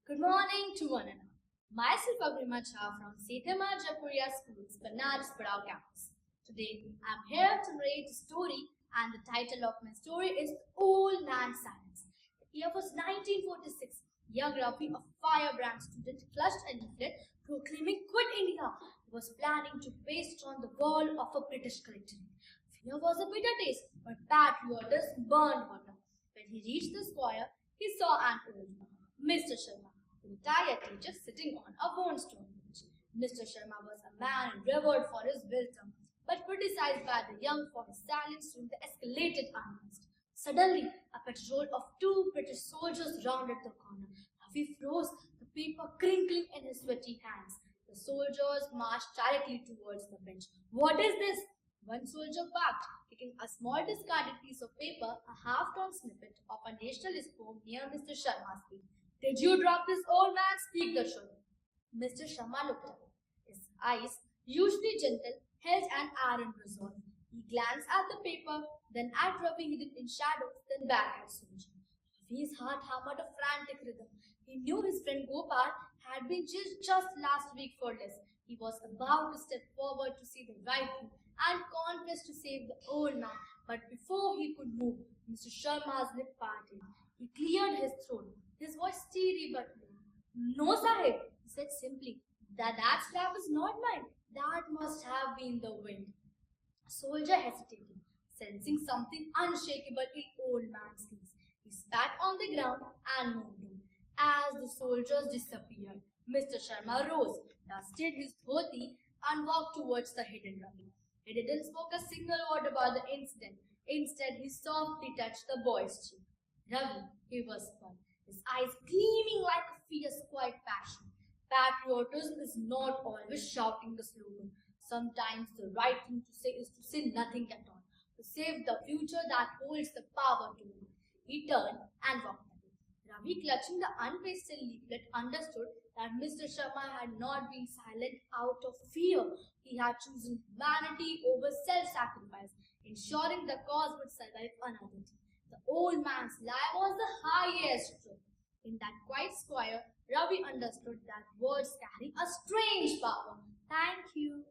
Good morning to one and all. Myself Agrima Jha from Sethema Japuria School's Banaras Padao campus. Today I'm here to narrate a story, and the title of my story is The Old Man's Silence. The year was 1946. Young Rafi, a firebrand student, clutched a leaflet proclaiming Quit India. He was planning to paste on the wall of a British collectorate. Fear was a bitter taste, but patriotism burned hotter. When he reached the square, he saw an old man, Mr. Sharma, a retired teacher sitting on a worn stone bench. Mr. Sharma was a man revered for his wisdom, but criticized by the young for his silence during the escalated unrest. Suddenly, a patrol of two British soldiers rounded the corner. Ravi froze, the paper crinkling in his sweaty hands. The soldiers marched directly towards the bench. What is this? One soldier barked, kicking a small discarded piece of paper, a half-torn snippet of a nationalist poem near Mr. Sharma's feet. Did you drop this, old man? Speak the truth. Mr. Sharma looked up. His eyes, usually gentle, held an iron resolve. He glanced at the paper, then at Ravi hidden in shadows, then back at soldier. Ravi's heart hammered a frantic rhythm. He knew his friend Gopal had been jailed just last week for this. He was about to step forward to see the right thing and confess to save the old man. But before he could move, Mr. Sharma's lip parted. He cleared his throat, his voice steady but low. No, Sahib, he said simply. That slab is not mine. That must have been the wind. Soldier hesitated, sensing something unshakable in old man's gaze. He spat on the ground and moved on. As the soldiers disappeared, Mr. Sharma rose, dusted his dhoti, and walked towards the hidden Ravi. He didn't spoke a single word about the incident. Instead, he softly touched the boy's cheek. Ravi, he whispered, his eyes gleaming like a fierce, quiet passion. Patriotism is not always shouting the slogan. Sometimes the right thing to say is to say nothing at all, to save the future that holds the power to rule. He turned and walked away. Ravi, clutching the unpasted leaflet, understood that Mr. Sharma had not been silent out of fear. He had chosen humanity over self-sacrifice, ensuring the cause would survive another day. The old man's lie was the highest truth. In that quiet square, Ravi understood that words carry a strange power. Thank you.